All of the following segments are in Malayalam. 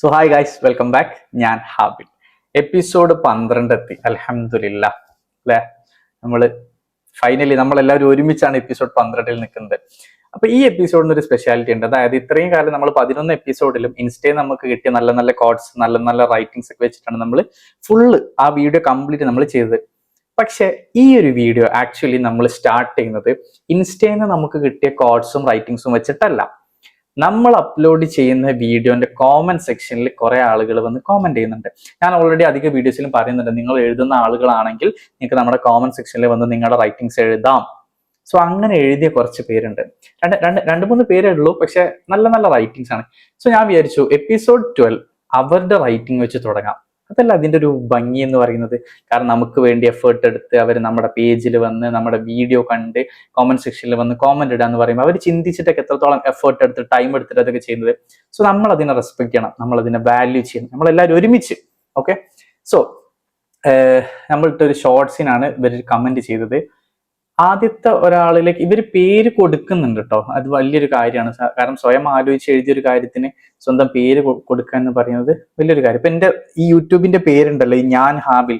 So hi guys, welcome back. ഞാൻ ഹാബിൽ. എപ്പിസോഡ് 12 എത്തി. അൽഹംദുലില്ലാ അല്ലെ. നമ്മളെല്ലാവരും ഒരുമിച്ചാണ് എപ്പിസോഡ് 12 നിൽക്കുന്നത്. അപ്പൊ ഈ എപ്പിസോഡിന് ഒരു സ്പെഷ്യാലിറ്റി ഉണ്ട്. അതായത് ഇത്രയും കാലം നമ്മൾ 11 എപ്പിസോഡിലും ഇൻസ്റ്റയിൽ നമുക്ക് കിട്ടിയ നല്ല നല്ല കോട്സ്, നല്ല നല്ല റൈറ്റിംഗ്സ് ഒക്കെ വെച്ചിട്ടാണ് നമ്മൾ ഫുള്ള് ആ വീഡിയോ കംപ്ലീറ്റ് നമ്മൾ ചെയ്തത്. പക്ഷെ ഈ ഒരു വീഡിയോ ആക്ച്വലി നമ്മൾ സ്റ്റാർട്ട് ചെയ്യുന്നത് ഇൻസ്റ്റയിൽ നിന്ന് നമുക്ക് കിട്ടിയ കോട്സും റൈറ്റിംഗ്സും വെച്ചിട്ടല്ല. നമ്മൾ അപ്ലോഡ് ചെയ്യുന്ന വീഡിയോന്റെ കോമന്റ് സെക്ഷനിൽ കുറെ ആളുകൾ വന്ന് കോമന്റ് ചെയ്യുന്നുണ്ട്. ഞാൻ ഓൾറെഡി അധിക വീഡിയോസിലും പറയുന്നുണ്ട്, നിങ്ങൾ എഴുതുന്ന ആളുകളാണെങ്കിൽ നിങ്ങൾക്ക് നമ്മുടെ കോമന്റ് സെക്ഷനിൽ വന്ന് നിങ്ങളുടെ റൈറ്റിംഗ്സ് എഴുതാം. സോ അങ്ങനെ എഴുതിയ കുറച്ച് പേരുണ്ട്. രണ്ട് മൂന്ന് പേരേ ഉള്ളൂ, പക്ഷെ നല്ല നല്ല റൈറ്റിംഗ്സ് ആണ്. സോ ഞാൻ വിചാരിച്ചു എപ്പിസോഡ് 12 അവരുടെ റൈറ്റിംഗ് വെച്ച് തുടങ്ങാം. അതല്ല അതിന്റെ ഒരു ഭംഗി എന്ന് പറയുന്നത്. കാരണം നമുക്ക് വേണ്ടി എഫേർട്ട് എടുത്ത് അവർ നമ്മുടെ പേജിൽ വന്ന് നമ്മുടെ വീഡിയോ കണ്ട് കോമന്റ് സെക്ഷനിൽ വന്ന് കോമന്റ് ഇടാന്ന് പറയുമ്പോൾ അവർ ചിന്തിച്ചിട്ടൊക്കെ എത്രത്തോളം എഫേർട്ട് എടുത്ത് ടൈം എടുത്തിട്ട് അതൊക്കെ ചെയ്യുന്നത്. സോ നമ്മൾ അതിനെ റെസ്പെക്ട് ചെയ്യണം, നമ്മൾ അതിനെ വാല്യൂ ചെയ്യണം, നമ്മളെല്ലാവരും ഒരുമിച്ച്. ഓക്കെ, സോ നമ്മളിട്ട് ഒരു ഷോർട്സിനാണ് ഇവർ കമന്റ് ചെയ്തത്. ആദ്യത്തെ ഒരാളിലേക്ക് ഇവർ പേര് കൊടുക്കുന്നുണ്ട് കേട്ടോ. അത് വലിയൊരു കാര്യമാണ്. കാരണം സ്വയം ആലോചിച്ച് എഴുതിയൊരു കാര്യത്തിന് സ്വന്തം പേര് കൊടുക്കുക എന്ന് പറയുന്നത് വലിയൊരു കാര്യം. ഇപ്പൊ എന്റെ ഈ യൂട്യൂബിന്റെ പേരുണ്ടല്ലോ, ഈ ഞാൻ ഹാബിൽ.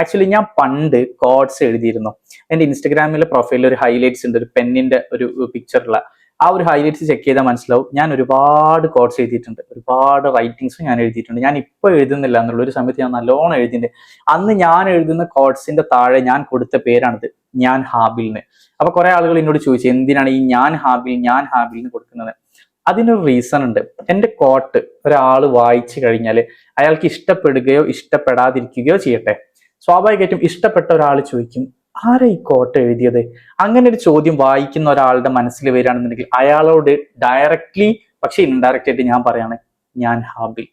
ആക്ച്വലി ഞാൻ പണ്ട് കോഡ്സ് എഴുതിയിരുന്നു. എന്റെ ഇൻസ്റ്റഗ്രാമിലെ പ്രൊഫൈലിൽ ഒരു ഹൈലൈറ്റ്സ് ഉണ്ട്, ഒരു പെന്നിന്റെ ഒരു പിക്ചറുള്ള. ആ ഒരു ഹൈലൈറ്റ്സ് ചെക്ക് ചെയ്താൽ മനസ്സിലാവും ഞാൻ ഒരുപാട് കോഡ്സ് എഴുതിയിട്ടുണ്ട്, ഒരുപാട് റൈറ്റിംഗ്സും ഞാൻ എഴുതിയിട്ടുണ്ട്. ഞാൻ ഇപ്പൊ എഴുതുന്നില്ല എന്നുള്ള ഒരു സമയത്ത് ഞാൻ നല്ലോണം എഴുതിയിട്ടുണ്ട്. അന്ന് ഞാൻ എഴുതുന്ന കോഡ്സിന്റെ താഴെ ഞാൻ കൊടുത്ത പേരാണിത്, ഞാൻ ഹാബിലിന്. അപ്പൊ കുറെ ആളുകൾ എന്നോട് ചോദിച്ചു എന്തിനാണ് ഈ ഞാൻ ഹാബിലിന് കൊടുക്കുന്നത്. അതിനൊരു റീസൺ ഉണ്ട്. എന്റെ കോട്ട് ഒരാൾ വായിച്ചു കഴിഞ്ഞാൽ അയാൾക്ക് ഇഷ്ടപ്പെടുകയോ ഇഷ്ടപ്പെടാതിരിക്കുകയോ ചെയ്യട്ടെ, സ്വാഭാവികമായിട്ടും ഇഷ്ടപ്പെട്ട ഒരാൾ ചോദിക്കും ആരാ ഈ കോട്ട് എഴുതിയത്. അങ്ങനെ ഒരു ചോദ്യം വായിക്കുന്ന ഒരാളുടെ മനസ്സിൽ വരികയാണെന്നുണ്ടെങ്കിൽ അയാളോട് ഡയറക്ട്ലി പക്ഷെ ഇൻഡയറക്റ്റ് ആയിട്ട് ഞാൻ പറയാണ് ഞാൻ ഹാബിൽ.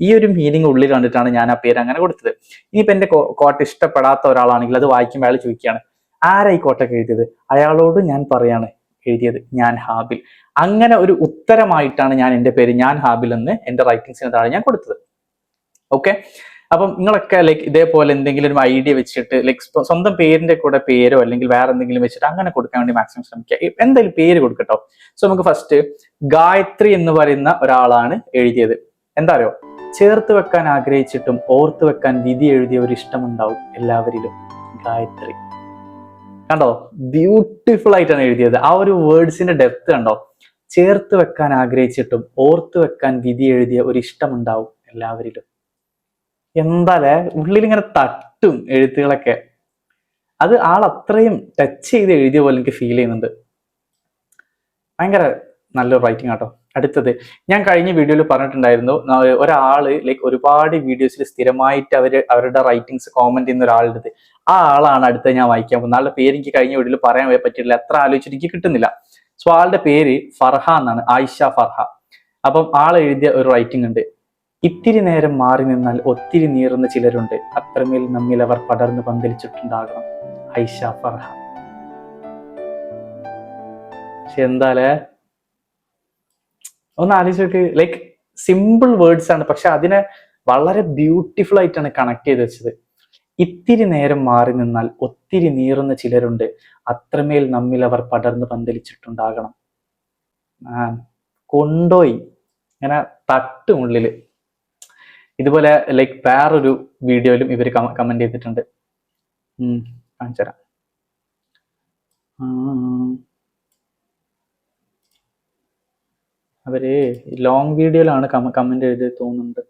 ഈ ഒരു മീനിങ് ഉള്ളിൽ കണ്ടിട്ടാണ് ഞാൻ ആ പേര് അങ്ങനെ കൊടുത്തത്. ഇനിയിപ്പോ എന്റെ കോട്ട് ഇഷ്ടപ്പെടാത്ത ഒരാളാണെങ്കിൽ അത് വായിക്കുമ്പോൾ അയാൾ ചോദിക്കുകയാണ് ആരാ ഈ കോട്ടൊക്കെ എഴുതിയത്, അയാളോട് ഞാൻ പറയാണ് എഴുതിയത് ഞാൻ ഹാബിൽ. അങ്ങനെ ഒരു ഉത്തരമായിട്ടാണ് ഞാൻ എന്റെ പേര് ഞാൻ ഹാബിൽ എന്ന് എന്റെ റൈറ്റിംഗ്സിന് താഴെ ഞാൻ കൊടുത്തത്. ഓക്കെ, അപ്പം നിങ്ങളൊക്കെ ലൈക്ക് ഇതേപോലെ എന്തെങ്കിലും ഒരു ഐഡിയ വെച്ചിട്ട് ലൈക്ക് സ്വന്തം പേരിന്റെ കൂടെ പേരോ അല്ലെങ്കിൽ വേറെ എന്തെങ്കിലും വെച്ചിട്ട് അങ്ങനെ കൊടുക്കാൻ വേണ്ടി മാക്സിമം ശ്രമിക്കുക. എന്തായാലും പേര് കൊടുക്കട്ടോ. സോ നമുക്ക് ഫസ്റ്റ് ഗായത്രി എന്ന് പറയുന്ന ഒരാളാണ് എഴുതിയത്. എന്താ അറിയോ, ചേർത്ത് വെക്കാൻ ആഗ്രഹിച്ചിട്ടും ഓർത്തു വെക്കാൻ വിധി എഴുതിയ ഒരു ഇഷ്ടമുണ്ടാവും എല്ലാവരിലും. ഗായത്രി കണ്ടോ, ബ്യൂട്ടിഫുൾ ആയിട്ടാണ് എഴുതിയത്. ആ ഒരു വേർഡ്സിന്റെ ഡെപ്ത് കണ്ടോ. ചേർത്ത് വെക്കാൻ ആഗ്രഹിച്ചിട്ടും ഓർത്തു വെക്കാൻ വിധി എഴുതിയ ഒരു ഇഷ്ടമുണ്ടാവും എല്ലാവരിലും. എന്താലേ, ഉള്ളിൽ ഇങ്ങനെ തട്ടും എഴുത്തുകളൊക്കെ. അത് ആൾ അത്രയും ടച്ച് ചെയ്ത് എഴുതിയ പോലെ എനിക്ക് ഫീൽ ചെയ്യുന്നുണ്ട്. ഭയങ്കര നല്ലൊരു റൈറ്റിംഗ് ആട്ടോ. അടുത്തത് ഞാൻ കഴിഞ്ഞ വീഡിയോയിൽ പറഞ്ഞിട്ടുണ്ടായിരുന്നു, ഒരാള് ലൈക്ക് ഒരുപാട് വീഡിയോസിൽ സ്ഥിരമായിട്ട് അവരുടെ റൈറ്റിംഗ്സ് കോമന്റ് ചെയ്യുന്ന ഒരാളുടെ ആ ആളാണ് അടുത്ത ഞാൻ വായിക്കാൻ പോകുന്നത്. ആളുടെ പേര് എനിക്ക് കഴിഞ്ഞ വീഡിയോയിൽ പറയാൻ പറ്റില്ല, എത്ര ആലോചിച്ചിട്ട് എനിക്ക് കിട്ടുന്നില്ല. സോ ആളുടെ പേര് ഫർഹ എന്നാണ്, ആയിഷ ഫർഹ. അപ്പം ആൾ എഴുതിയ ഒരു റൈറ്റിംഗ് ഉണ്ട്. ഇത്തിരി നേരം മാറി നിന്നാൽ ഒത്തിരി നീറുന്ന ചിലരുണ്ട്, അത്രമേൽ നമ്മിൽ അവർ പടർന്ന് പന്തലിച്ചിട്ടുണ്ടാകണം. ആയിഷ ഫർഹ. പക്ഷെ എന്താലേ, ഒന്ന് ആലോചിച്ചോക്ക്. ലൈക്ക് സിമ്പിൾ വേർഡ്സ് ആണ്, പക്ഷെ അതിനെ വളരെ ബ്യൂട്ടിഫുൾ ആയിട്ടാണ് കണക്ട് ചെയ്ത് വെച്ചത്. ഇത്തിരി നേരം മാറി നിന്നാൽ ഒത്തിരി നീറുന്ന ചിലരുണ്ട്, അത്രമേൽ നമ്മിൽ അവർ പടർന്ന് പന്തലിച്ചിട്ടുണ്ടാകണം. കൊണ്ടോയി ഇങ്ങനെ തട്ടും ഉള്ളില്. ഇതുപോലെ ലൈക്ക് വേറൊരു വീഡിയോയിലും ഇവർ കമന്റ് ചെയ്തിട്ടുണ്ട്. കാണിച്ചുതരാം. അവര് ലോങ് വീഡിയോയിലാണ് കമന്റ് എഴുതി തോന്നുന്നുണ്ട്.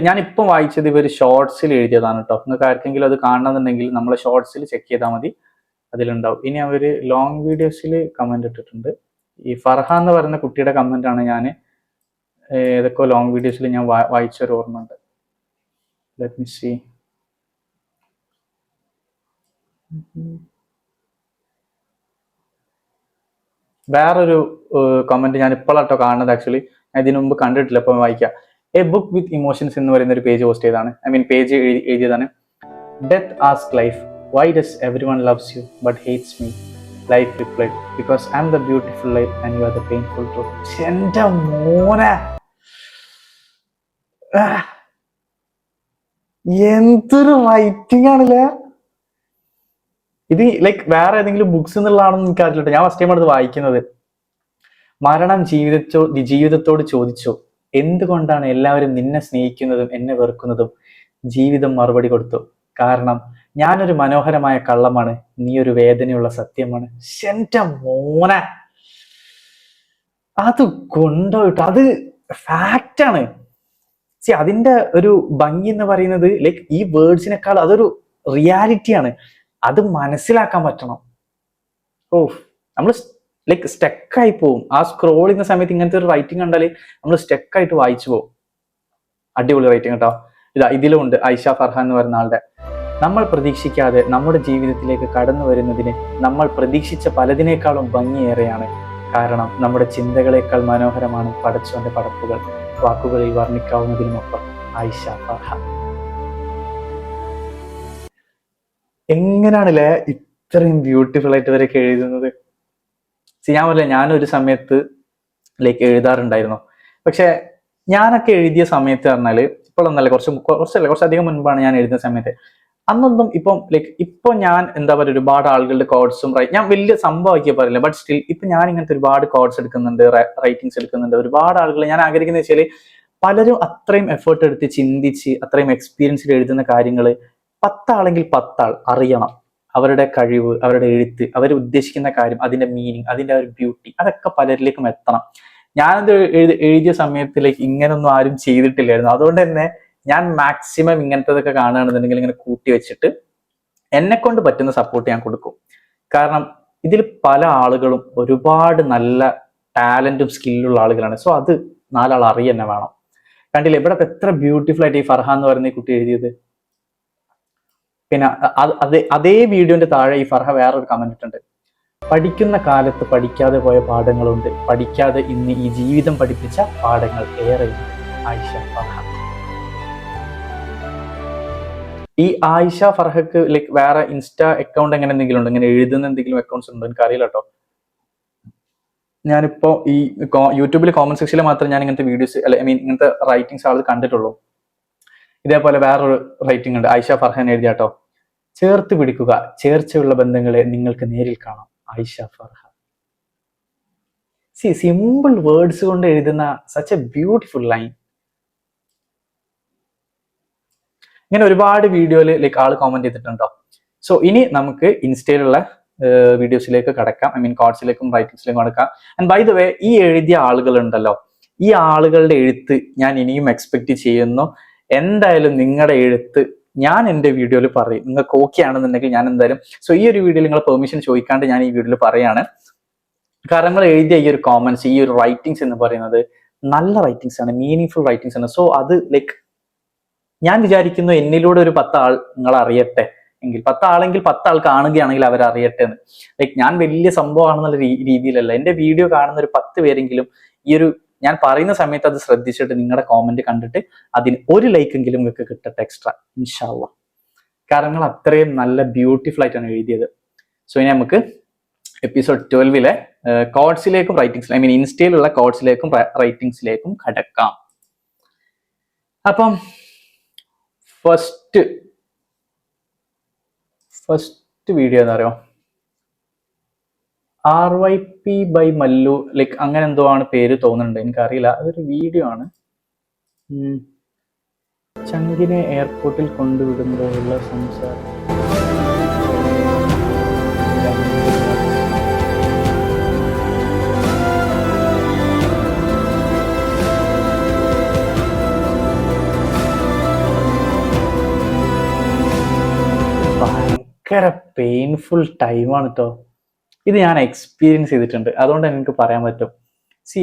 ഞാൻ ഇപ്പം വായിച്ചത് ഇവർ ഷോർട്സിൽ എഴുതിയതാണ് കേട്ടോ. നിങ്ങൾക്ക് ആർക്കെങ്കിലും അത് കാണണമെന്നുണ്ടെങ്കിൽ നമ്മളെ ഷോർട്സിൽ ചെക്ക് ചെയ്താൽ മതി, അതിലുണ്ടാവും. ഇനി അവര് ലോങ് വീഡിയോസിൽ കമന്റ് ഇട്ടിട്ടുണ്ട്. ഈ ഫർഹ എന്ന് പറയുന്ന കുട്ടിയുടെ കമന്റ് ആണ് ഞാൻ ഏതൊക്കെ ലോങ് വീഡിയോസിൽ ഞാൻ വായിച്ചൊരു ഓർമ്മ ഉണ്ട്. Let me see. വേറൊരു കമന്റ് ഞാൻ ഇപ്പോഴാട്ടോ കാണുന്നത്. ആക്ച്വലി ഞാൻ ഇതിനു മുമ്പ് കണ്ടിട്ടില്ല, ഇപ്പം വായിക്കാം. എ ബുക്ക് വിത്ത് ഇമോഷൻസ് എന്ന് പറയുന്ന ഒരു പേജ് പോസ്റ്റ് ചെയ്താണ്, പേജ് എഴുതിയതാണ്. Death ask life, why does every one loves you but hates me. Life replied, because I am the beautiful life and you are the painful truth. എന്റെ മോനെ, എന്തൊരു റൈറ്റിംഗ് ആണല്ലേ ഇത്. ലൈക്ക് വേറെ ഏതെങ്കിലും ബുക്സ് എന്നുള്ളതാണെന്ന് എനിക്ക് അറിയില്ല. ഞാൻ ഫസ്റ്റ് ടൈം അടുത്ത് വായിക്കുന്നത്. മരണം ജീവിതത്തോട് ചോദിച്ചു, എന്തുകൊണ്ടാണ് എല്ലാവരും നിന്നെ സ്നേഹിക്കുന്നതും എന്നെ വെറുക്കുന്നതും? ജീവിതം മറുപടി കൊടുത്തു, കാരണം ഞാനൊരു മനോഹരമായ കള്ളമാണ്, നീ ഒരു വേദനയുള്ള സത്യമാണ്. എന്റെ മോനെ, അത് കൊണ്ടുപോയിട്ട് അത് ഫാക്റ്റാണ്. അതിന്റെ ഒരു ഭംഗി എന്ന് പറയുന്നത് ലൈക്ക് ഈ വേർഡ്സിനേക്കാൾ അതൊരു റിയാലിറ്റിയാണ്. അത് മനസ്സിലാക്കാൻ പറ്റണം. ഓ, നമ്മൾ ലൈക്ക് സ്റ്റക്കായി പോവും. ആ സ്ക്രോൾ ചെയ്യുന്ന സമയത്ത് ഇങ്ങനത്തെ ഒരു റൈറ്റിംഗ് കണ്ടാൽ നമ്മൾ സ്റ്റക്കായിട്ട് വായിച്ചു പോകും. അടിപൊളി റൈറ്റിംഗ് കേട്ടോ. ഇതിലും ഉണ്ട് ആയിഷ ഫർഹാൻ എന്ന് പറയുന്ന ആളുടെ. നമ്മൾ പ്രതീക്ഷിക്കാതെ നമ്മുടെ ജീവിതത്തിലേക്ക് കടന്നു വരുന്നതിന് നമ്മൾ പ്രതീക്ഷിച്ച പലതിനേക്കാളും ഭംഗിയേറെയാണ്. കാരണം നമ്മുടെ ചിന്തകളേക്കാൾ മനോഹരമാണ് പടച്ചോന്റെ പടപ്പുകൾ, വാക്കുകളിൽ വർണ്ണിക്കാവുന്നതിനുമപ്പുറം. ആയിഷ ഫർഹാൻ. എങ്ങനെയാണല്ലേ ഇത്രയും ബ്യൂട്ടിഫുൾ ആയിട്ട് ഇവരൊക്കെ എഴുതുന്നത്? ഞാൻ പറയില്ല, ഞാനൊരു സമയത്ത് ലൈക്ക് എഴുതാറുണ്ടായിരുന്നു. പക്ഷെ ഞാനൊക്കെ എഴുതിയ സമയത്ത് പറഞ്ഞാല് ഇപ്പോഴൊന്നല്ല, കുറച്ചധികം മുൻപാണ് ഞാൻ എഴുതുന്ന സമയത്ത്. അന്നൊന്നും ഇപ്പം ലൈക്ക് ഇപ്പൊ ഞാൻ എന്താ പറയുക, ഒരുപാട് ആളുകളുടെ കോഡ്സും ഞാൻ വലിയ സംഭവമാക്കിയ പറയില്ല. ബട്ട് സ്റ്റിൽ ഇപ്പൊ ഞാൻ ഇങ്ങനത്തെ ഒരുപാട് കോഡ്സ് എടുക്കുന്നുണ്ട്, റൈറ്റിംഗ്സ് എടുക്കുന്നുണ്ട്. ഒരുപാട് ആളുകൾ ഞാൻ ആഗ്രഹിക്കുന്ന വെച്ചാല് പലരും അത്രയും എഫേർട്ട് എടുത്ത് ചിന്തിച്ച് അത്രയും എക്സ്പീരിയൻസിൽ എഴുതുന്ന കാര്യങ്ങൾ 10 ആളെങ്കിൽ 10 ആൾ അറിയണം. അവരുടെ കഴിവ്, അവരുടെ എഴുത്ത്, അവർ ഉദ്ദേശിക്കുന്ന കാര്യം, അതിന്റെ മീനിങ്, അതിന്റെ ഒരു ബ്യൂട്ടി, അതൊക്കെ പലരിലേക്കും എത്തണം. ഞാനത് എഴുതിയ സമയത്തിലേക്ക് ഇങ്ങനൊന്നും ആരും ചെയ്തിട്ടില്ലായിരുന്നു. അതുകൊണ്ട് തന്നെ ഞാൻ മാക്സിമം ഇങ്ങനത്തതൊക്കെ കാണുകയാണെന്നുണ്ടെങ്കിൽ ഇങ്ങനെ കൂട്ടി വെച്ചിട്ട് എന്നെ കൊണ്ട് പറ്റുന്ന സപ്പോർട്ട് ഞാൻ കൊടുക്കും. കാരണം ഇതിൽ പല ആളുകളും ഒരുപാട് നല്ല ടാലന്റും സ്കില്ലുള്ള ആളുകളാണ്. സോ അത് 4 ആൾ അറിയന്നെ വേണം. കണ്ടില്ലേ ഇവിടെ എത്ര ബ്യൂട്ടിഫുൾ ആയിട്ട് ഈ ഫർഹാൻ എന്ന് പറയുന്ന ഈ കുട്ടി എഴുതിയത്. പിന്നെ അതേ വീഡിയോന്റെ താഴെ ഈ ഫർഹ വേറൊരു കമന്റ് ഇട്ടുണ്ട്. പഠിക്കുന്ന കാലത്ത് പഠിക്കാതെ പോയ പാഠങ്ങളുണ്ട്, പഠിക്കാതെ ഇന്ന് ഈ ജീവിതം പഠിപ്പിച്ച പാഠങ്ങൾ ഏറെയുണ്ട്. ആയിഷ ഫർഹ. ഈ ആയിഷ ഫർഹക്ക് ലൈക്ക് വേറെ ഇൻസ്റ്റാ അക്കൗണ്ട് എങ്ങനെ എന്തെങ്കിലും ഉണ്ടോ, ഇങ്ങനെ എഴുതുന്ന എന്തെങ്കിലും അക്കൗണ്ട്സ് ഉണ്ടോ? എനിക്ക് അറിയില്ല കേട്ടോ. ഞാനിപ്പോ ഈ യൂട്യൂബിൽ കോമന്റ് സെക്ഷനിൽ മാത്രമേ ഞാൻ ഇങ്ങനത്തെ വീഡിയോസ് ഇങ്ങനത്തെ റൈറ്റിംഗ്സ് ആൾ കണ്ടിട്ടുള്ളൂ. ഇതേപോലെ വേറൊരു റൈറ്റിംഗ് ഉണ്ട്, ആയിഷ ഫർഹാൻ എഴുതിയാട്ടോ. ചേർത്ത് പിടിക്കുക, ചേർച്ചയുള്ള ബന്ധങ്ങളെ നിങ്ങൾക്ക് നേരിൽ കാണാം. ആയിഷ ഫർഹ. സിമ്പിൾ വേർഡ്സ് കൊണ്ട് എഴുതുന്ന സച്ച് എ ബ്യൂട്ടിഫുൾ ലൈൻ. ഇങ്ങനെ ഒരുപാട് വീഡിയോയിൽ ലൈക്ക് ആൾ കോമന്റ് ചെയ്തിട്ടുണ്ടോ. സോ ഇനി നമുക്ക് ഇൻസ്റ്റയിലുള്ള വീഡിയോസിലേക്ക് കടക്കാം. കോഡ്സിലേക്കും റൈറ്റിംഗ്സിലേക്കും കടക്കാം. ആൻഡ് ബൈ ദ വേ, ഈ എഴുതിയ ആളുകൾ ഉണ്ടല്ലോ, ഈ ആളുകളുടെ എഴുത്ത് ഞാൻ ഇനിയും എക്സ്പെക്ട് ചെയ്യുന്നു. എന്തായാലും നിങ്ങളുടെ എഴുത്ത് ഞാൻ എൻ്റെ വീഡിയോയിൽ പറയും. നിങ്ങൾക്ക് ഓക്കെ ആണെന്നുണ്ടെങ്കിൽ ഞാൻ എന്തായാലും ഈ ഒരു വീഡിയോയിൽ നിങ്ങൾ പെർമിഷൻ ചോദിക്കാണ്ട് ഞാൻ ഈ വീഡിയോയിൽ പറയാണ്. കാരണം നിങ്ങൾ എഴുതിയ ഈ ഒരു കോമന്റ്സ്, ഈ ഒരു റൈറ്റിംഗ്സ് എന്ന് പറയുന്നത് നല്ല റൈറ്റിംഗ്സ് ആണ്, മീനിങ് ഫുൾ റൈറ്റിംഗ്സ് ആണ്. സോ അത് ലൈക്ക് ഞാൻ വിചാരിക്കുന്നു എന്നിലൂടെ ഒരു 10 ആൾ നിങ്ങൾ അറിയട്ടെ എങ്കിൽ, 10 ആളെങ്കിൽ 10 ആൾ കാണുകയാണെങ്കിൽ അവരറിയട്ടെ എന്ന്. ലൈക്ക് ഞാൻ വലിയ സംഭവമാണെന്നുള്ള രീതിയിലല്ല. എൻ്റെ വീഡിയോ കാണുന്ന ഒരു 10 പേരെങ്കിലും ഈ ഒരു ഞാൻ പറയുന്ന സമയത്ത് അത് ശ്രദ്ധിച്ചിട്ട് നിങ്ങളുടെ കോമന്റ് കണ്ടിട്ട് അതിന് ഒരു ലൈക്ക് എങ്കിലും നിങ്ങൾക്ക് കിട്ടട്ടെ എക്സ്ട്രാ, ഇൻഷാ അല്ലാഹ്. കാരണം നിങ്ങൾ അത്രയും നല്ല ബ്യൂട്ടിഫുൾ ആയിട്ടാണ് എഴുതിയത്. സോ ഇനി നമുക്ക് എപ്പിസോഡ് 12 കോഡ്സിലേക്കും റൈറ്റിംഗ്സിലേക്കും ഇൻസ്റ്റയിലുള്ള കോഡ്സിലേക്കും റൈറ്റിംഗ്സിലേക്കും കടക്കാം. അപ്പം ഫസ്റ്റ് വീഡിയോ എന്താ പറയുക, RYP ബൈ മല്ലു, ലൈക്ക് അങ്ങനെ എന്തോ ആണ് പേര് തോന്നുന്നുണ്ട്, എനിക്കറിയില്ല. അതൊരു വീഡിയോ ആണ്. ചങ്കിനെ എയർപോർട്ടിൽ കൊണ്ടുവിടുമ്പോഴുള്ള സംസാരം. ഭയങ്കര പെയിൻഫുൾ ടൈമാണ് കേട്ടോ. ഇത് ഞാൻ എക്സ്പീരിയൻസ് ചെയ്തിട്ടുണ്ട്, അതുകൊണ്ട് എനിക്ക് പറയാൻ പറ്റും.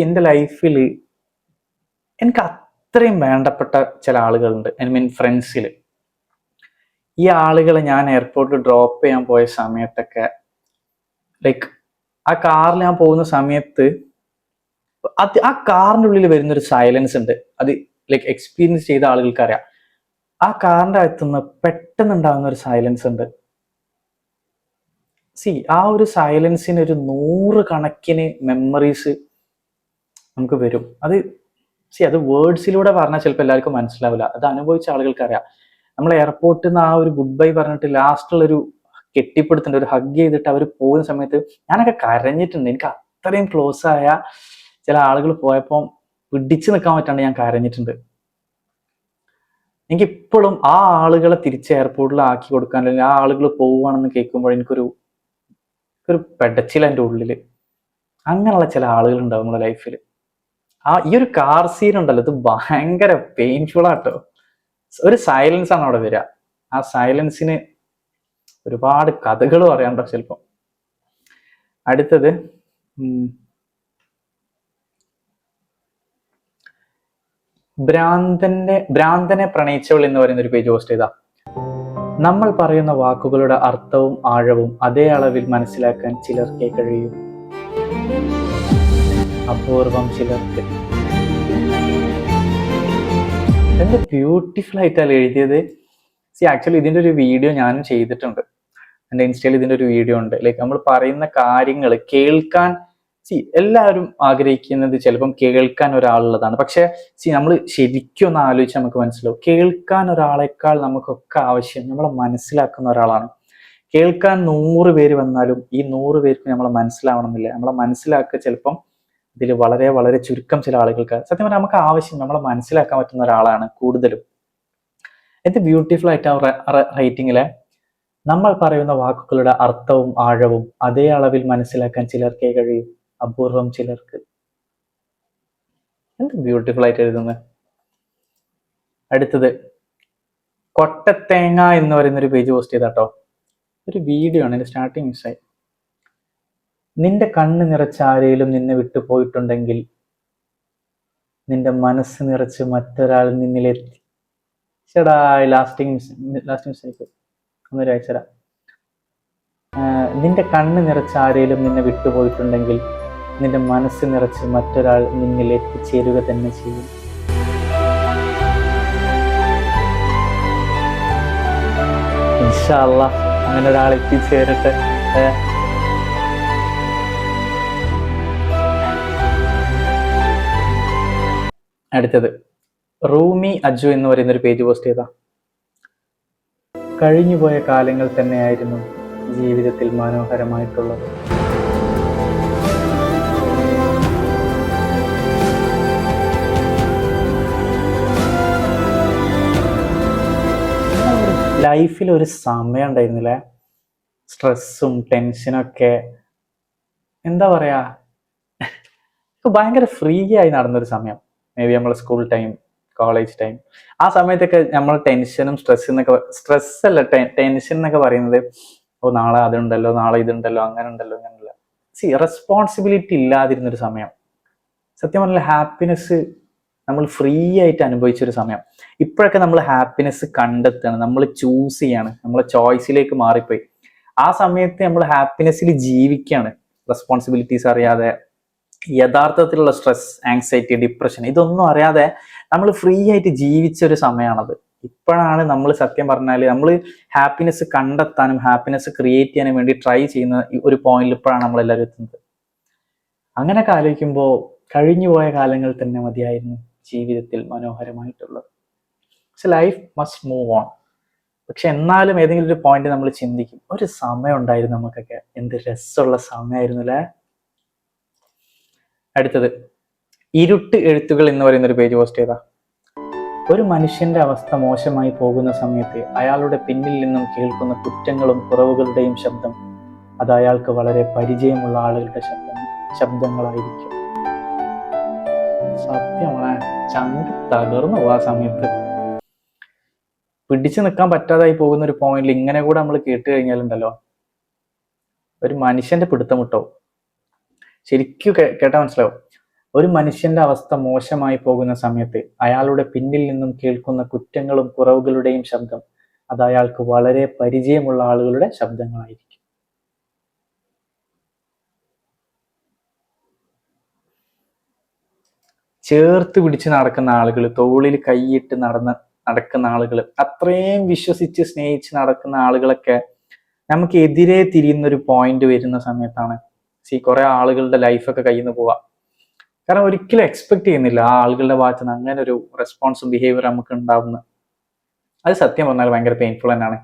എൻ്റെ ലൈഫിൽ എനിക്ക് അത്രയും വേണ്ടപ്പെട്ട ചില ആളുകളുണ്ട്. ഫ്രണ്ട്സിൽ. ഈ ആളുകളെ ഞാൻ എയർപോർട്ടിൽ ഡ്രോപ്പ് ചെയ്യാൻ പോയ സമയത്തൊക്കെ ലൈക്ക് ആ കാറിൽ ഞാൻ പോകുന്ന സമയത്ത് ആ കാറിൻ്റെ ഉള്ളിൽ വരുന്നൊരു സൈലൻസ് ഉണ്ട്. അത് ലൈക്ക് എക്സ്പീരിയൻസ് ചെയ്ത ആളുകൾക്ക് അറിയാം. ആ കാറിൻ്റെ അകത്തുനിന്ന് പെട്ടെന്ന് ഉണ്ടാകുന്ന ഒരു സൈലൻസ് ഉണ്ട്. ആ ഒരു സൈലൻസിന് ഒരു 100 കണക്കിന് മെമ്മറീസ് നമുക്ക് വരും. അത് വേർഡ്സിലൂടെ പറഞ്ഞാൽ ചിലപ്പോൾ എല്ലാവർക്കും മനസ്സിലാവില്ല. അത് അനുഭവിച്ച ആളുകൾക്ക് അറിയാം. നമ്മൾ എയർപോർട്ടിൽ നിന്ന് ആ ഒരു ഗുഡ് ബൈ പറഞ്ഞിട്ട് ലാസ്റ്റുള്ളൊരു കെട്ടിപ്പിടുത്തുണ്ട്, ഒരു ഹഗ് ചെയ്തിട്ട് അവർ പോകുന്ന സമയത്ത് ഞാനൊക്കെ കരഞ്ഞിട്ടുണ്ട്. എനിക്ക് അത്രയും ക്ലോസ് ആയ ചില ആളുകൾ പോയപ്പോൾ പിടിച്ചു നിൽക്കാൻ പറ്റാണ്ട് ഞാൻ കരഞ്ഞിട്ടുണ്ട്. എനിക്കിപ്പോഴും ആ ആളുകളെ തിരിച്ച് എയർപോർട്ടിൽ ആക്കി കൊടുക്കാൻ, അല്ലെങ്കിൽ ആ ആളുകൾ പോവുകയാണെന്ന് കേൾക്കുമ്പോൾ എനിക്കൊരു പെടച്ചിൽ എൻ്റെ ഉള്ളിൽ. അങ്ങനെയുള്ള ചില ആളുകൾ ഉണ്ടാവും നമ്മുടെ ലൈഫിൽ. ഈ ഒരു കാർ സീൻ ഉണ്ടല്ലോ, ഇത് ഭയങ്കര പെയിൻഫുൾ ആട്ടോ. ഒരു സൈലൻസ് ആണ് അവിടെ വരിക. ആ സൈലൻസിന് ഒരുപാട് കഥകൾ പറയാനുണ്ടോ ചിലപ്പം. അടുത്തത് ഭ്രാന്തനെ പ്രണയിച്ചവൾ എന്ന് പറയുന്ന ഒരു പേജ് പോസ്റ്റ് ചെയ്താ. നമ്മൾ പറയുന്ന വാക്കുകളുടെ അർത്ഥവും ആഴവും അതേ അളവിൽ മനസ്സിലാക്കാൻ ചിലർക്കേ കഴിയും, അപൂർവം ചിലർക്ക്. എന്ത് ബ്യൂട്ടിഫുൾ ആയിട്ടല്ലേ എഴുതിയത്. ആക്ച്വലി ഇതിന്റെ ഒരു വീഡിയോ ഞാനും ചെയ്തിട്ടുണ്ട്. എൻ്റെ ഇൻസ്റ്റയിൽ ഇതിന്റെ ഒരു വീഡിയോ ഉണ്ട്. ലൈക്ക് നമ്മൾ പറയുന്ന കാര്യങ്ങൾ കേൾക്കാൻ എല്ലാവരും ആഗ്രഹിക്കുന്നത് ചിലപ്പം കേൾക്കാൻ ഒരാളുള്ളതാണ്. പക്ഷെ നമ്മൾ ശരിക്കും ഒന്ന് ആലോചിച്ച് നമുക്ക് മനസ്സിലാവും, കേൾക്കാൻ ഒരാളെക്കാൾ നമുക്കൊക്കെ ആവശ്യം നമ്മളെ മനസ്സിലാക്കുന്ന ഒരാളാണ്. കേൾക്കാൻ 100 പേര് വന്നാലും ഈ 100 പേർക്ക് നമ്മളെ മനസ്സിലാവണമെന്നില്ല. നമ്മളെ മനസ്സിലാക്കുക ചിലപ്പം ഇതിൽ വളരെ വളരെ ചുരുക്കം ചില ആളുകൾക്ക്. സത്യം പറഞ്ഞാൽ നമുക്ക് ആവശ്യം നമ്മളെ മനസ്സിലാക്കാൻ പറ്റുന്ന ഒരാളാണ് കൂടുതലും. എന്ത് ബ്യൂട്ടിഫുൾ ആയിട്ട് റൈറ്റിങ്ങിലെ നമ്മൾ പറയുന്ന വാക്കുകളുടെ അർത്ഥവും ആഴവും അതേ അളവിൽ മനസ്സിലാക്കാൻ ചിലർക്കേ കഴിയും, അപൂർവം ചിലർക്ക്. എന്ത് ബ്യൂട്ടിഫുൾ ആയിട്ട് എഴുതുന്നത്. അടുത്തത് കൊട്ടത്തേങ്ങ എന്ന് പറയുന്ന ഒരു പേജ് പോസ്റ്റ് ചെയ്താട്ടോ. ഒരു വീഡിയോ ആണ്, എൻ്റെ സ്റ്റാർട്ടിങ് മിസ്സായി. നിന്റെ കണ്ണ് നിറച്ച ആരെങ്കിലും നിന്നെ വിട്ടു പോയിട്ടുണ്ടെങ്കിൽ നിന്റെ മനസ്സ് നിറച്ച് മറ്റൊരാൾ നിന്നിലെത്തി. ചേടാ ലാസ്റ്റ് മിസ്റ്റേക്ക് ഒന്നൊരു അയച്ചരാ. നിന്റെ കണ്ണ് നിറച്ച ആരെങ്കിലും നിന്നെ വിട്ടുപോയിട്ടുണ്ടെങ്കിൽ നിന്റെ മനസ്സ് നിറച്ച് മറ്റൊരാൾ നിന്നിൽ എത്തിച്ചേരുക തന്നെ ചെയ്യും. ഇൻഷാ അല്ലാഹ് അങ്ങനെ ഒരാൾ എത്തിച്ചേരട്ടെ. അടുത്തത് റൂമി അജു എന്ന് പറയുന്ന ഒരു പേജ് പോസ്റ്റ് ചെയ്താ. കഴിഞ്ഞുപോയ കാലങ്ങൾ തന്നെയായിരുന്നു ജീവിതത്തിൽ മനോഹരമായിട്ടുള്ളത്. ലൈഫിൽ ഒരു സമയം ഉണ്ടായിരുന്നില്ലേ, സ്ട്രെസ്സും ടെൻഷനൊക്കെ എന്താ പറയാ, ഭയങ്കര ഫ്രീ ആയി നടന്നൊരു സമയം. മേ ബി നമ്മളെ സ്കൂൾ ടൈം, കോളേജ് ടൈം, ആ സമയത്തൊക്കെ നമ്മൾ ടെൻഷനും സ്ട്രെസ് അല്ല ടെൻഷൻ എന്നൊക്കെ പറയുന്നത്, നാളെ അതുണ്ടല്ലോ, നാളെ ഇതുണ്ടല്ലോ, അങ്ങനെ ഉണ്ടല്ലോ, ഇങ്ങനെയല്ല. റെസ്പോൺസിബിലിറ്റി ഇല്ലാതിരുന്നൊരു സമയം. സത്യം പറഞ്ഞാൽ ഹാപ്പിനെസ് നമ്മൾ ഫ്രീ ആയിട്ട് അനുഭവിച്ചൊരു സമയം. ഇപ്പോഴൊക്കെ നമ്മൾ ഹാപ്പിനെസ് കണ്ടെത്താണ്, നമ്മൾ ചൂസ് ചെയ്യാണ്, നമ്മളെ ചോയ്സിലേക്ക് മാറിപ്പോയി. ആ സമയത്ത് നമ്മൾ ഹാപ്പിനെസ്സിൽ ജീവിക്കുകയാണ്, റെസ്പോൺസിബിലിറ്റീസ് അറിയാതെ, യഥാർത്ഥത്തിലുള്ള സ്ട്രെസ്, ആങ്സൈറ്റി, ഡിപ്രഷൻ ഇതൊന്നും അറിയാതെ നമ്മൾ ഫ്രീ ആയിട്ട് ജീവിച്ച ഒരു സമയമാണത്. ഇപ്പോഴാണ് നമ്മൾ സത്യം പറഞ്ഞാൽ നമ്മൾ ഹാപ്പിനെസ് കണ്ടെത്താനും ഹാപ്പിനെസ് ക്രിയേറ്റ് ചെയ്യാനും വേണ്ടി ട്രൈ ചെയ്യുന്ന ഒരു പോയിന്റിൽ ഇപ്പോഴാണ് നമ്മളെല്ലാവരും എത്തുന്നത്. അങ്ങനെയൊക്കെ ആലോചിക്കുമ്പോൾ കഴിഞ്ഞുപോയ കാലങ്ങൾ തന്നെ മതിയായിരുന്നു ജീവിതത്തിൽ മനോഹരമായിട്ടുള്ളത്. പക്ഷെ ലൈഫ് മസ്റ്റ് മൂവ് ഓൺ. പക്ഷെ എന്നാലും ഏതെങ്കിലും ഒരു പോയിന്റ് നമ്മൾ ചിന്തിക്കും, ഒരു സമയം ഉണ്ടായിരുന്നു നമുക്കൊക്കെ, എന്ത് രസമുള്ള സമയമായിരുന്നു അല്ലേ. അടുത്തത് ഇരുട്ട് എഴുത്തുകൾ എന്ന് പറയുന്ന ഒരു പേജ് പോസ്റ്റ് ചെയ്താ. ഒരു മനുഷ്യന്റെ അവസ്ഥ മോശമായി പോകുന്ന സമയത്ത് അയാളുടെ പിന്നിൽ നിന്നും കേൾക്കുന്ന കുറ്റങ്ങളും കുറവുകളുടെയും ശബ്ദം അത് അയാൾക്ക് വളരെ പരിചയമുള്ള ആളുകളുടെ ശബ്ദങ്ങളായിരിക്കും. സത്യമാണ്, ചങ്ക് തകർന്നു ആ സമയത്ത്. പിടിച്ചു നിൽക്കാൻ പറ്റാതായി പോകുന്ന ഒരു പോയിന്റിൽ ഇങ്ങനെ കൂടെ നമ്മൾ കേട്ട് കഴിഞ്ഞാലുണ്ടല്ലോ, ഒരു മനുഷ്യന്റെ പിടുത്തം വിട്ടോ. ശരിക്കും കേട്ടാ മനസ്സിലാവും. ഒരു മനുഷ്യന്റെ അവസ്ഥ മോശമായി പോകുന്ന സമയത്ത് അയാളുടെ പിന്നിൽ നിന്നും കേൾക്കുന്ന കുറ്റങ്ങളും കുറവുകളുടെയും ശബ്ദം അത് അയാൾക്ക് വളരെ പരിചയമുള്ള ആളുകളുടെ ശബ്ദങ്ങളായിരിക്കും. ചേർത്ത് പിടിച്ച് നടക്കുന്ന ആളുകൾ, തോളിൽ കൈയിട്ട് നടക്കുന്ന ആളുകൾ, അത്രയും വിശ്വസിച്ച് സ്നേഹിച്ച് നടക്കുന്ന ആളുകളൊക്കെ നമുക്ക് എതിരെ തിരിയുന്ന ഒരു പോയിന്റ് വരുന്ന സമയത്താണ് കുറെ ആളുകളുടെ ലൈഫൊക്കെ കയ്യിൽ നിന്ന് പോവാം. കാരണം ഒരിക്കലും എക്സ്പെക്ട് ചെയ്യുന്നില്ല ആ ആളുകളുടെ ഭാഗത്ത് നിന്ന് അങ്ങനെ ഒരു റെസ്പോൺസും ബിഹേവിയർ നമുക്ക് ഉണ്ടാവുന്നത്. അത് സത്യം പറഞ്ഞാൽ ഭയങ്കര പെയിൻഫുൾ തന്നെയാണ്.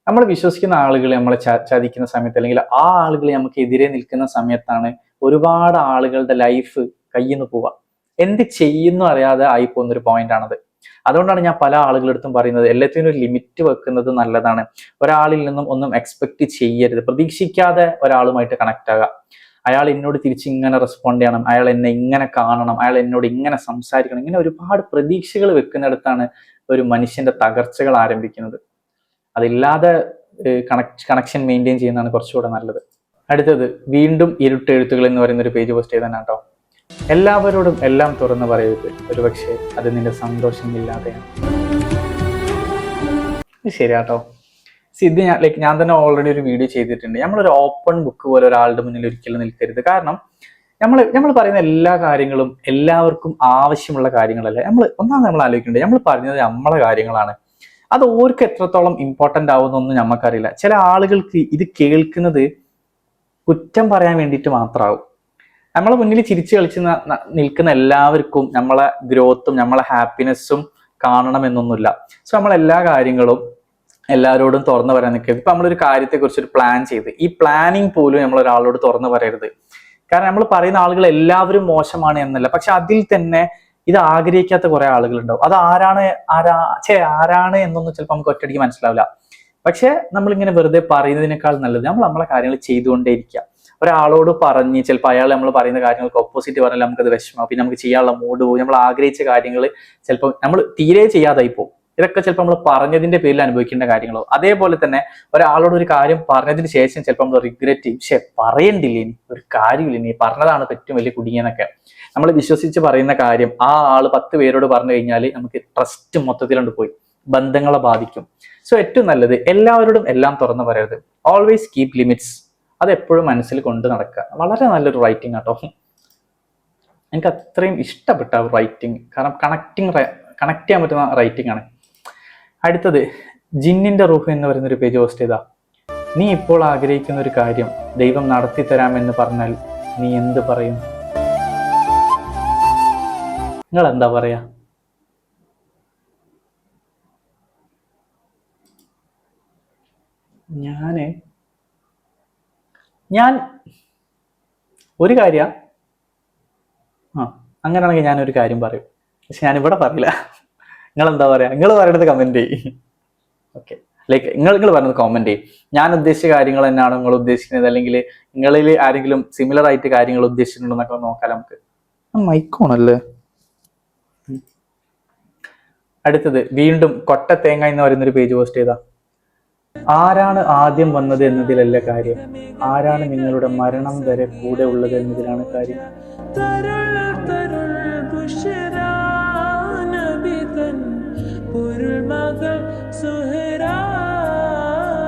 നമ്മൾ വിശ്വസിക്കുന്ന ആളുകൾ നമ്മളെ ചതിക്കുന്ന സമയത്ത്, അല്ലെങ്കിൽ ആ ആളുകൾ നമുക്ക് എതിരെ നിൽക്കുന്ന സമയത്താണ് ഒരുപാട് ആളുകളുടെ ലൈഫ് കയ്യിൽ നിന്ന് പോവാം. എന്ത് ചെയ്യുന്നു അറിയാതെ ആയി പോകുന്ന ഒരു പോയിന്റ് ആണത്. അതുകൊണ്ടാണ് ഞാൻ പല ആളുകളടുത്തും പറയുന്നത് എല്ലാത്തിനും ഒരു ലിമിറ്റ് വെക്കുന്നത് നല്ലതാണ്. ഒരാളിൽ നിന്നും ഒന്നും എക്സ്പെക്ട് ചെയ്യരുത്. പ്രതീക്ഷിക്കാതെ ഒരാളുമായിട്ട് കണക്ട് ആകുക. അയാൾ എന്നോട് തിരിച്ച് ഇങ്ങനെ റെസ്പോണ്ട് ചെയ്യണം, അയാൾ എന്നെ ഇങ്ങനെ കാണണം, അയാൾ എന്നോട് ഇങ്ങനെ സംസാരിക്കണം, ഇങ്ങനെ ഒരുപാട് പ്രതീക്ഷകൾ വെക്കുന്നിടത്താണ് ഒരു മനുഷ്യന്റെ തകർച്ചകൾ ആരംഭിക്കുന്നത്. അതില്ലാതെ കണക്ഷൻ മെയിൻറ്റെയിൻ ചെയ്യുന്നതാണ് കുറച്ചുകൂടെ നല്ലത്. അടുത്തത് വീണ്ടും ഇരുട്ടെഴുത്തുകൾ എന്ന് പറയുന്ന ഒരു പേജ് പോസ്റ്റ് ചെയ്താണ് കേട്ടോ. എല്ലാവരോടും എല്ലാം തുറന്നു പറയരുത്, ഒരുപക്ഷെ അത് നിന്റെ സന്തോഷം ഇല്ലാതെയാണ്. ശരിയാട്ടോ. ഇത് ഞാൻ തന്നെ ഓൾറെഡി ഒരു വീഡിയോ ചെയ്തിട്ടുണ്ട്. നമ്മളൊരു ഓപ്പൺ ബുക്ക് പോലെ ഒരാളുടെ മുന്നിൽ ഒരിക്കലും നിൽക്കരുത്. കാരണം നമ്മൾ പറയുന്ന എല്ലാ കാര്യങ്ങളും എല്ലാവർക്കും ആവശ്യമുള്ള കാര്യങ്ങളല്ല. നമ്മൾ ആലോചിക്കേണ്ടത്, നമ്മൾ പറയുന്നത് നമ്മളെ കാര്യങ്ങളാണ്. അത് ഓർക്ക് എത്രത്തോളം ഇമ്പോർട്ടൻ്റ് ആവുമെന്നൊന്നും നമുക്കറിയില്ല. ചില ആളുകൾക്ക് ഇത് കേൾക്കുന്നത് കുറ്റം പറയാൻ വേണ്ടിയിട്ട് മാത്രമാവും. നമ്മളെ മുന്നിൽ ചിരിച്ചു കളിച്ച് നിൽക്കുന്ന എല്ലാവർക്കും നമ്മളെ ഗ്രോത്തും നമ്മളെ ഹാപ്പിനെസ്സും കാണണമെന്നൊന്നുമില്ല. സോ നമ്മളെല്ലാ കാര്യങ്ങളും എല്ലാവരോടും തുറന്നു പറയാൻ നിൽക്കരുത്. ഇപ്പൊ നമ്മളൊരു കാര്യത്തെക്കുറിച്ച് ഒരു പ്ലാൻ ചെയ്ത് ഈ പ്ലാനിങ് പോലും നമ്മൾ ഒരാളോട് തുറന്നു പറയരുത്. കാരണം നമ്മൾ പറയുന്ന ആളുകൾ എല്ലാവരും മോശമാണ് എന്നല്ല, പക്ഷെ അതിൽ തന്നെ ഇത് ആഗ്രഹിക്കാത്ത കുറെ ആളുകളുണ്ടാവും. അത് ആരാണ് എന്നൊന്നും ചിലപ്പോൾ നമുക്ക് ഒറ്റയടിക്ക് മനസ്സിലാവില്ല. പക്ഷെ നമ്മളിങ്ങനെ വെറുതെ പറയുന്നതിനേക്കാൾ നല്ലത് നമ്മളെ കാര്യങ്ങൾ ചെയ്തുകൊണ്ടേയിരിക്കുക. ഒരാളോട് പറഞ്ഞ് ചിലപ്പോൾ അയാൾ നമ്മൾ പറയുന്ന കാര്യങ്ങൾക്ക് ഓപ്പോസിറ്റ് പറഞ്ഞാൽ നമുക്കത് വിഷമം, പിന്നെ നമുക്ക് ചെയ്യാനുള്ള മൂഡ് പോകും. നമ്മൾ ആഗ്രഹിച്ച കാര്യങ്ങൾ ചിലപ്പോൾ നമ്മൾ തീരെ ചെയ്യാതായി പോകും. ഇതൊക്കെ ചിലപ്പോൾ നമ്മൾ പറഞ്ഞതിന്റെ പേരിൽ അനുഭവിക്കേണ്ട കാര്യങ്ങളോ. അതേപോലെ തന്നെ ഒരാളോട് ഒരു കാര്യം പറഞ്ഞതിന് ശേഷം ചിലപ്പോൾ നമ്മൾ റിഗ്രറ്റ് ചെയ്യും, പക്ഷെ പറയണ്ടില്ല, ഇനി ഒരു കാര്യമില്ല, ഇനി പറഞ്ഞതാണ് ഏറ്റവും വലിയ കുടുങ്ങിയെന്നൊക്കെ. നമ്മൾ വിശ്വസിച്ച് പറയുന്ന കാര്യം ആ ആള് 10 പേരോട് പറഞ്ഞു കഴിഞ്ഞാൽ നമുക്ക് ട്രസ്റ്റ് മൊത്തത്തിലുണ്ട് പോയി, ബന്ധങ്ങളെ ബാധിക്കും. സോ ഏറ്റവും നല്ലത് എല്ലാവരോടും എല്ലാം തുറന്നു പറയരുത്. Always keep limits. അത് എപ്പോഴും മനസ്സിൽ കൊണ്ട് നടക്കുക. വളരെ നല്ലൊരു റൈറ്റിംഗ് ആട്ടോ. എനിക്ക് അത്രയും ഇഷ്ടപ്പെട്ട റൈറ്റിംഗ്. കാരണം കണക്ട് ചെയ്യാൻ പറ്റുന്ന റൈറ്റിംഗ് ആണ്. അടുത്തത് ജിന്നിന്റെ റൂഹ് എന്ന് പറയുന്നൊരു പേജ് പോസ്റ്റ് ചെയ്താ. നീ ഇപ്പോൾ ആഗ്രഹിക്കുന്ന ഒരു കാര്യം ദൈവം നടത്തി തരാമെന്ന് പറഞ്ഞാൽ നീ എന്ത് പറയും? നിങ്ങൾ എന്താ പറയാ? ഞാൻ ഒരു കാര്യ അങ്ങനെയാണെങ്കിൽ ഞാനൊരു കാര്യം പറയും, പക്ഷെ ഞാനിവിടെ പറയില്ല. നിങ്ങൾ എന്താ പറയാ? നിങ്ങൾ പറയണത് കമന്റ് ചെയ്യും. ഓക്കെ, ലൈക്ക് നിങ്ങൾ പറയുന്നത് കമന്റ് ചെയ്യും. ഞാൻ ഉദ്ദേശിച്ച കാര്യങ്ങൾ തന്നെയാണോ നിങ്ങൾ ഉദ്ദേശിക്കുന്നത്, അല്ലെങ്കിൽ നിങ്ങളിൽ ആരെങ്കിലും സിമിലർ ആയിട്ട് കാര്യങ്ങൾ ഉദ്ദേശിച്ചിട്ടുണ്ടോ എന്നൊക്കെ നോക്കാം നമുക്ക്. മൈക്കോണല്ലേ. അടുത്തത് വീണ്ടും കൊട്ടത്തേങ്ങ എന്ന് പറയുന്നൊരു പേജ് പോസ്റ്റ് ചെയ്താ. ആരാണ് ആദ്യം വന്നത് എന്നതിലല്ല കാര്യം, ആരാണ് നിങ്ങളുടെ മരണം വരെ കൂടെ ഉള്ളത് എന്നതിലാണ് കാര്യം.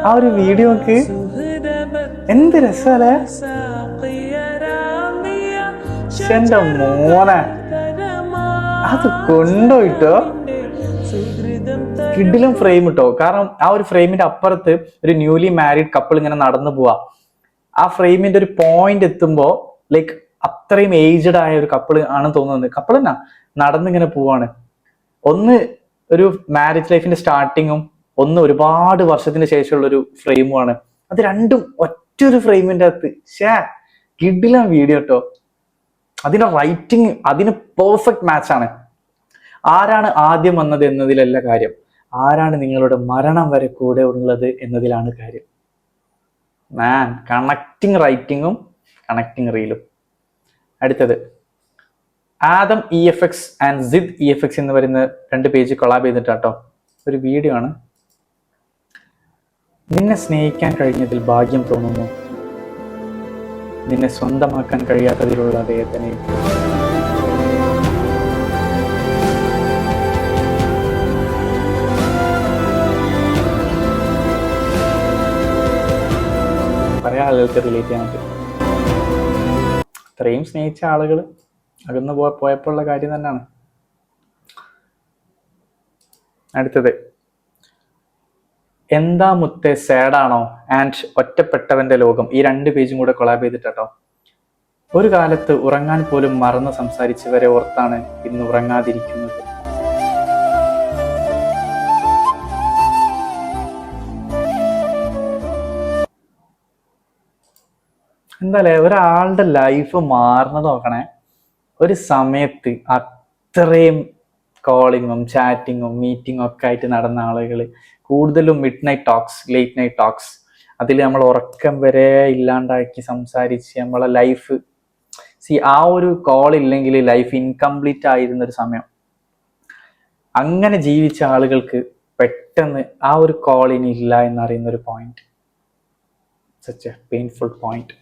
ആ ഒരു വീഡിയോക്ക് എന്ത് രസല്ലേ. എന്റെ മോനെ അത് കൊണ്ടുപോയിട്ടോ കിഡിലും ഫ്രെയിം ഇട്ടോ. കാരണം ആ ഒരു ഫ്രെയിമിന്റെ അപ്പുറത്ത് ഒരു ന്യൂലി മാരീഡ് കപ്പിൾ ഇങ്ങനെ നടന്നു പോവാ. ആ ഫ്രെയിമിന്റെ ഒരു പോയിന്റ് എത്തുമ്പോ ലൈക്ക് അത്രയും ഏജ്ഡ് ആയ ഒരു കപ്പിൾ ആണെന്ന് തോന്നുന്നത്. കപ്പിൾ തന്നെ നടന്നിങ്ങനെ പോവാണ്. ഒന്ന് ഒരു മാരേജ് ലൈഫിന്റെ സ്റ്റാർട്ടിങ്ങും ഒന്ന് ഒരുപാട് വർഷത്തിന് ശേഷമുള്ള ഒരു ഫ്രെയിമുമാണ്. അത് രണ്ടും ഒറ്റൊരു ഫ്രെയിമിന്റെ അകത്ത് കിഡിലും വീഡിയോ കേട്ടോ. അതിന്റെ റൈറ്റിംഗ് അതിന് പെർഫെക്റ്റ് മാച്ച് ആണ്. ആരാണ് ആദ്യം വന്നത് എന്നതിലല്ല കാര്യം, ആരാണ് നിങ്ങളുടെ മരണം വരെ കൂടെ ഉള്ളത് എന്നതിലാണ് കാര്യം. മാൻ, കണക്റ്റിംഗ് റൈറ്റിങ്ങും കണക്റ്റിംഗ് റീലും. അടുത്തത് Adam EFX and Sid EFX എന്ന് പറയുന്ന 2 പേജ് കൊളാബ് ചെയ്തിട്ടാട്ടോ ഒരു വീഡിയോ ആണ്. നിന്നെ സ്നേഹിക്കാൻ കഴിഞ്ഞതിൽ ഭാഗ്യം തോന്നുന്നു, നിന്നെ സ്വന്തമാക്കാൻ കഴിയാത്തതിലുള്ള വേദനയും. പറയാൻ ആളുകൾക്ക് റിലേറ്റ് ചെയ്യാൻ പറ്റും. അത്രയും സ്നേഹിച്ച ആളുകൾ അകന്ന് പോയപ്പോഴുള്ള കാര്യം തന്നെയാണ്. അടുത്തത് എന്താ മുത്തേ സാഡാണോ ആൻഡ് ഒറ്റപ്പെട്ടവന്റെ ലോകം. ഈ 2 പേജും കൂടെ കൊളാബ് ചെയ്തിട്ടോ. ഒരു കാലത്ത് ഉറങ്ങാൻ പോലും മറന്ന് സംസാരിച്ചവരെ ഓർത്താണ് ഇന്ന് ഉറങ്ങാതിരിക്കുന്നത്. എന്തായാലേ ഒരാളുടെ ലൈഫ് മാറുന്നത് നോക്കണേ. ഒരു സമയത്ത് അത്രയും കോളിങ്ങും ചാറ്റിങ്ങും മീറ്റിങ്ങും ഒക്കെ ആയിട്ട് നടന്ന ആളുകൾ കൂടുതലും mid night talks, late night talks, അതിൽ നമ്മൾ ഉറക്കം വരെ ഇല്ലാണ്ടാക്കി സംസാരിച്ച് നമ്മളെ ലൈഫ് ആ ഒരു കോൾ ഇല്ലെങ്കിൽ ലൈഫ് ഇൻകംപ്ലീറ്റ് ആയിരുന്നൊരു സമയം. അങ്ങനെ ജീവിച്ച ആളുകൾക്ക് പെട്ടെന്ന് ആ ഒരു കോൾ ഇനി ഇല്ല എന്നറിയുന്ന ഒരു point, such A painful point.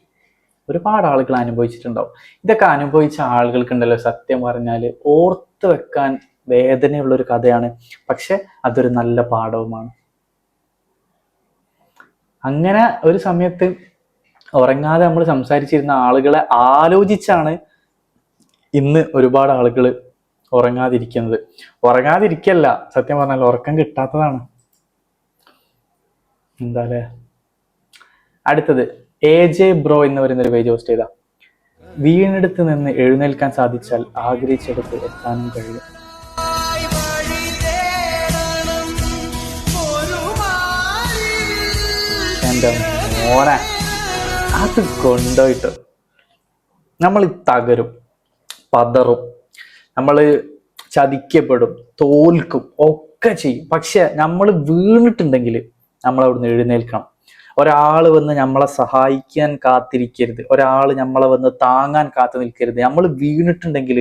ഒരുപാട് ആളുകൾ അനുഭവിച്ചിട്ടുണ്ടാവും. ഇതൊക്കെ അനുഭവിച്ച ആളുകൾക്കുണ്ടല്ലോ സത്യം പറഞ്ഞാൽ ഓർത്ത് വെക്കാൻ വേദനയുള്ളൊരു കഥയാണ്, പക്ഷെ അതൊരു നല്ല പാഠവുമാണ്. അങ്ങനെ ഒരു സമയത്ത് ഉറങ്ങാതെ നമ്മൾ സംസാരിച്ചിരുന്ന ആളുകളെ ആലോചിച്ചാണ് ഇന്ന് ഒരുപാട് ആളുകൾ ഉറങ്ങാതിരിക്കുന്നത്. ഉറങ്ങാതിരിക്കല്ല, സത്യം പറഞ്ഞാൽ ഉറക്കം കിട്ടാത്തതാണ്. എന്താ അല്ലേ. അടുത്തത് AJ ബ്രോ എന്ന് പറയുന്നൊരു പേജ് പോസ്റ്റ് ചെയ്ത, വീണെടുത്ത് നിന്ന് എഴുന്നേൽക്കാൻ സാധിച്ചാൽ ആഗ്രഹിച്ചെടുത്ത് എത്താനും കഴിയും. എൻ്റെ മോനെ, അത് കൊണ്ടുപോയിട്ട് നമ്മൾ തകരും, പതറും, നമ്മൾ ചതിക്കപ്പെടും, തോൽക്കും, ഒക്കെ ചെയ്യും. പക്ഷെ നമ്മൾ വീണിട്ടുണ്ടെങ്കിൽ നമ്മൾ അവിടുന്ന് എഴുന്നേൽക്കണം. ഒരാൾ വന്ന് നമ്മളെ സഹായിക്കാൻ കാത്തിരിക്കരുത്, ഒരാൾ നമ്മളെ വന്ന് താങ്ങാൻ കാത്തു നിൽക്കരുത്. നമ്മൾ വീണിട്ടുണ്ടെങ്കിൽ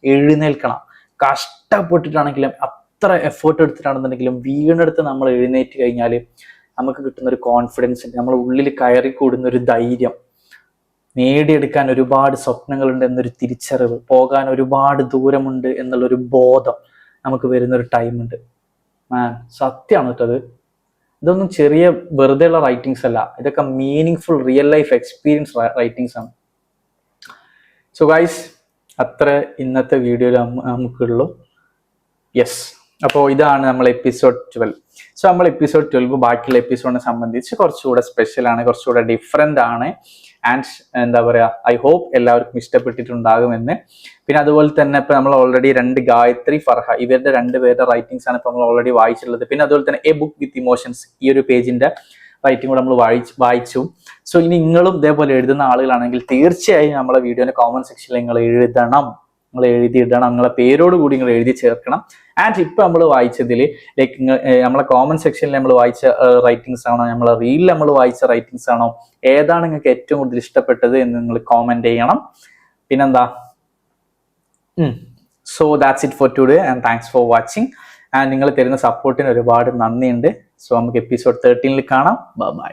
എഴുന്നേൽക്കണം. കഷ്ടപ്പെട്ടിട്ടാണെങ്കിലും അത്ര എഫേർട്ട് എടുത്തിട്ടാണെന്നുണ്ടെങ്കിലും വീണെടുത്ത് നമ്മൾ എഴുന്നേറ്റ് കഴിഞ്ഞാൽ നമുക്ക് കിട്ടുന്ന ഒരു കോൺഫിഡൻസ്, നമ്മുടെ ഉള്ളിൽ കയറി കൂടുന്ന ഒരു ധൈര്യം, നേടിയെടുക്കാൻ ഒരുപാട് സ്വപ്നങ്ങളുണ്ട് എന്നൊരു തിരിച്ചറിവ്, പോകാൻ ഒരുപാട് ദൂരമുണ്ട് എന്നുള്ളൊരു ബോധം നമുക്ക് വരുന്നൊരു ടൈമുണ്ട്. സത്യമാണ് കേട്ടത്. ഇതൊന്നും ചെറിയ വെറുതെ ഉള്ള റൈറ്റിങ്സ് അല്ല, ഇതൊക്കെ meaning full real life experience writings ആണ്. സോ ഗൈസ്, അത്ര ഇന്നത്തെ വീഡിയോയിൽ നമുക്കുള്ളൂ. യെസ്, അപ്പോൾ ഇതാണ് നമ്മൾ എപ്പിസോഡ് 12. സോ നമ്മൾ എപ്പിസോഡ് 12 ബാക്കിയുള്ള എപ്പിസോഡിനെ സംബന്ധിച്ച് കുറച്ചുകൂടെ സ്പെഷ്യലാണ്, കുറച്ചുകൂടെ ഡിഫറെൻ്റ് ആണ്. ആൻഡ് എന്താ പറയുക, ഐ ഹോപ്പ് എല്ലാവർക്കും ഇഷ്ടപ്പെട്ടിട്ടുണ്ടാകുമെന്ന്. പിന്നെ അതുപോലെ തന്നെ ഇപ്പം നമ്മൾ ഓൾറെഡി 2 ഗായത്രി ഫർഹ ഇവരുടെ 2 പേരുടെ റൈറ്റിംഗ്സ് ആണ് ഇപ്പം നമ്മൾ ഓൾറെഡി വായിച്ചിട്ടുള്ളത്. പിന്നെ അതുപോലെ തന്നെ എ ബുക്ക് വിത്ത് ഇമോഷൻസ് ഈ ഒരു പേജിന്റെ റൈറ്റിംഗ് കൂടെ നമ്മൾ വായിച്ചു. സോ ഇനി നിങ്ങളും ഇതേപോലെ എഴുതുന്ന ആളുകളാണെങ്കിൽ തീർച്ചയായും നമ്മളെ വീഡിയോന്റെ കോമന്റ് സെക്ഷനിൽ നിങ്ങൾ എഴുതണം, നിങ്ങൾ എഴുതിയിടണം, നിങ്ങളെ പേരോട് കൂടി നിങ്ങൾ എഴുതി ചേർക്കണം. ആൻഡ് ഇപ്പൊ നമ്മൾ വായിച്ചതിൽ ലൈക്ക് നമ്മളെ കോമന്റ് സെക്ഷനിൽ നമ്മൾ വായിച്ച റൈറ്റിംഗ്സ് ആണോ, നമ്മളെ റീലിൽ നമ്മൾ വായിച്ച റൈറ്റിംഗ്സ് ആണോ, ഏതാണ് നിങ്ങൾക്ക് ഏറ്റവും കൂടുതൽ ഇഷ്ടപ്പെട്ടത് എന്ന് നിങ്ങൾ കോമെന്റ് ചെയ്യണം. പിന്നെന്താ, so that's it for today and thanks for watching. And നിങ്ങൾ തരുന്ന സപ്പോർട്ടിന് ഒരുപാട് നന്ദിയുണ്ട്. സോ നമുക്ക് എപ്പിസോഡ് 13 കാണാം. ബൈ.